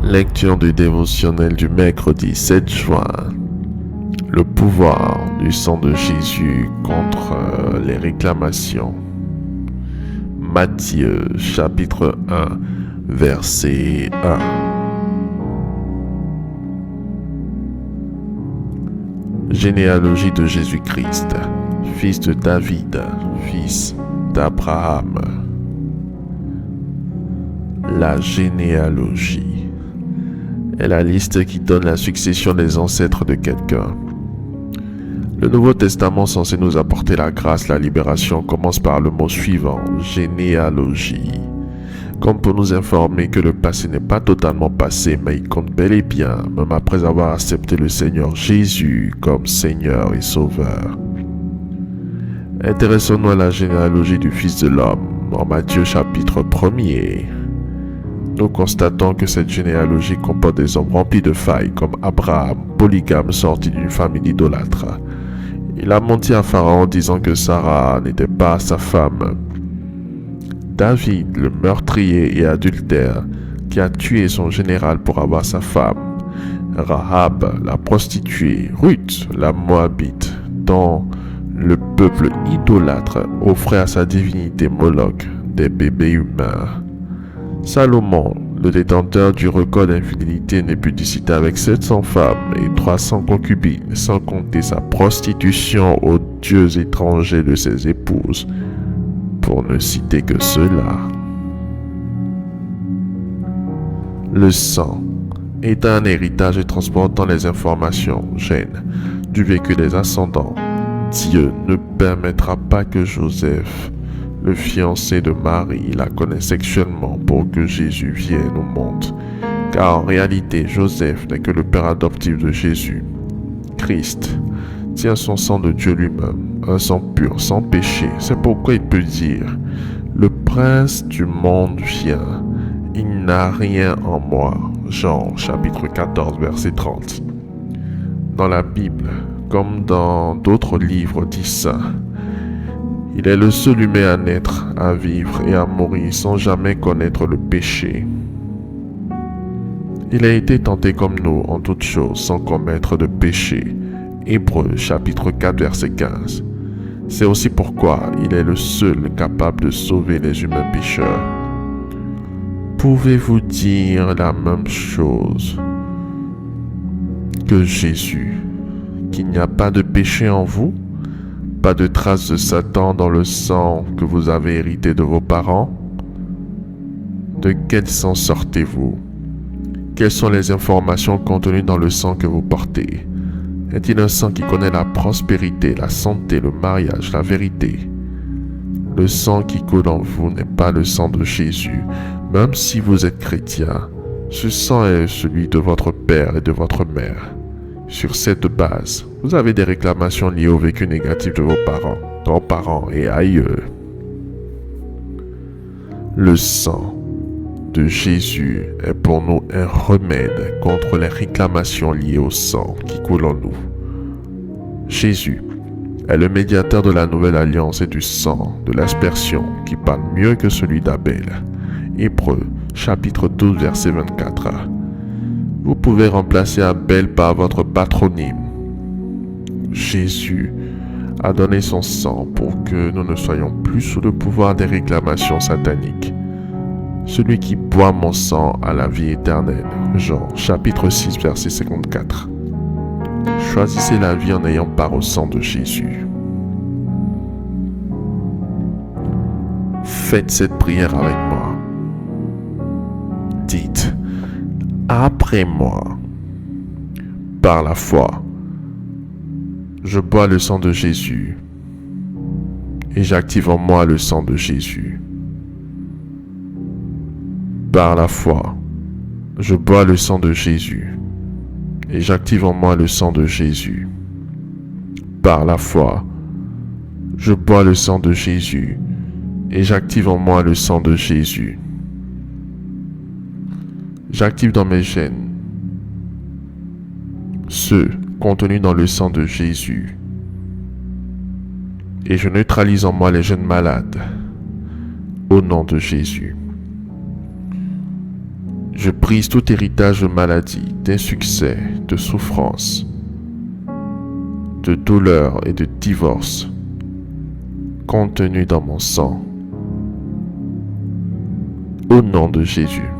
Lecture du dévotionnel du mercredi 7 juin. Le pouvoir du sang de Jésus contre les réclamations. Matthieu chapitre 1 verset 1. Généalogie de Jésus-Christ, fils de David, fils d'Abraham. La généalogie est la liste qui donne la succession des ancêtres de quelqu'un. Le Nouveau Testament, censé nous apporter la grâce, la libération, commence par le mot suivant, généalogie, comme pour nous informer que le passé n'est pas totalement passé, mais il compte bel et bien, même après avoir accepté le Seigneur Jésus comme Seigneur et Sauveur. Intéressons-nous à la généalogie du Fils de l'homme, en Matthieu chapitre 1er. Nous constatons que cette généalogie comporte des hommes remplis de failles comme Abraham, polygame sorti d'une famille idolâtre. Il a menti à Pharaon disant que Sarah n'était pas sa femme. David, le meurtrier et adultère, qui a tué son général pour avoir sa femme. Rahab, la prostituée. Ruth, la Moabite, dont le peuple idolâtre offrait à sa divinité Moloch des bébés humains. Salomon, le détenteur du record d'infidélité népudicité avec 700 femmes et 300 concubines, sans compter sa prostitution aux dieux étrangers de ses épouses, pour ne citer que cela. Le sang est un héritage transportant les informations, gènes, du vécu des ascendants. Dieu ne permettra pas que Joseph, le fiancé de Marie, la connaît sexuellement pour que Jésus vienne au monde. Car en réalité, Joseph n'est que le père adoptif de Jésus. Christ tient son sang de Dieu lui-même, un sang pur, sans péché. C'est pourquoi il peut dire « Le prince du monde vient, il n'a rien en moi ». Jean chapitre 14 verset 30. Dans la Bible, comme dans d'autres livres dits saints, il est le seul humain à naître, à vivre et à mourir sans jamais connaître le péché. Il a été tenté comme nous en toutes choses sans commettre de péché. Hébreux chapitre 4 verset 15. C'est aussi pourquoi il est le seul capable de sauver les humains pécheurs. Pouvez-vous dire la même chose que Jésus, qu'il n'y a pas de péché en vous? Pas de traces de Satan dans le sang que vous avez hérité de vos parents? De quel sang sortez-vous? Quelles sont les informations contenues dans le sang que vous portez? Est-il un sang qui connaît la prospérité, la santé, le mariage, la vérité? Le sang qui coule en vous n'est pas le sang de Jésus, même si vous êtes chrétien. Ce sang est celui de votre père et de votre mère. Sur cette base, vous avez des réclamations liées au vécu négatif de vos parents, grands-parents et aïeux. Le sang de Jésus est pour nous un remède contre les réclamations liées au sang qui coule en nous. Jésus est le médiateur de la nouvelle alliance et du sang de l'aspersion qui parle mieux que celui d'Abel. Hébreux chapitre 12 verset 24. Vous pouvez remplacer Abel par votre patronyme. Jésus a donné son sang pour que nous ne soyons plus sous le pouvoir des réclamations sataniques. Celui qui boit mon sang a la vie éternelle. Jean chapitre 6 verset 54. Choisissez la vie en ayant part au sang de Jésus. Faites cette prière avec moi. Dites: après moi, par la foi, je bois le sang de Jésus et j'active en moi le sang de Jésus. Par la foi, je bois le sang de Jésus et j'active en moi le sang de Jésus. Par la foi, je bois le sang de Jésus et j'active en moi le sang de Jésus. J'active dans mes gènes ceux contenus dans le sang de Jésus et je neutralise en moi les gènes malades au nom de Jésus. Je brise tout héritage de maladie, d'insuccès, de souffrance, de douleur et de divorce contenu dans mon sang. Au nom de Jésus,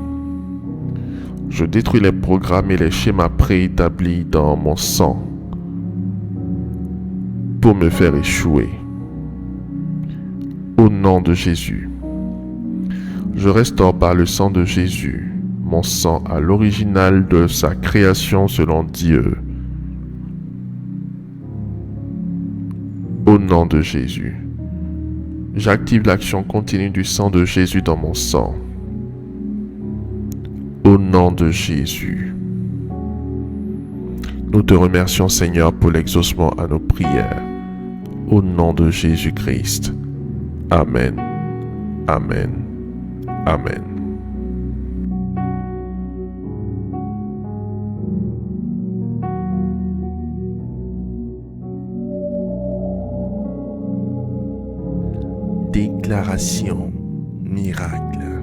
je détruis les programmes et les schémas préétablis dans mon sang pour me faire échouer. Au nom de Jésus, je restaure par le sang de Jésus mon sang à l'original de sa création selon Dieu. Au nom de Jésus, j'active l'action continue du sang de Jésus dans mon sang. Au nom de Jésus, nous te remercions Seigneur pour l'exaucement à nos prières. Au nom de Jésus-Christ. Amen. Amen. Amen. Déclaration miracle.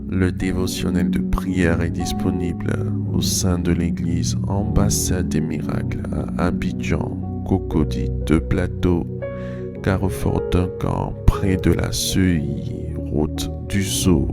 Le dévotionnel de prière est disponible au sein de l'église Ambassade des Miracles à Abidjan, Cocody, 2 Plateaux, Carrefour Duncan, près de la Seuilly, route du Zoo.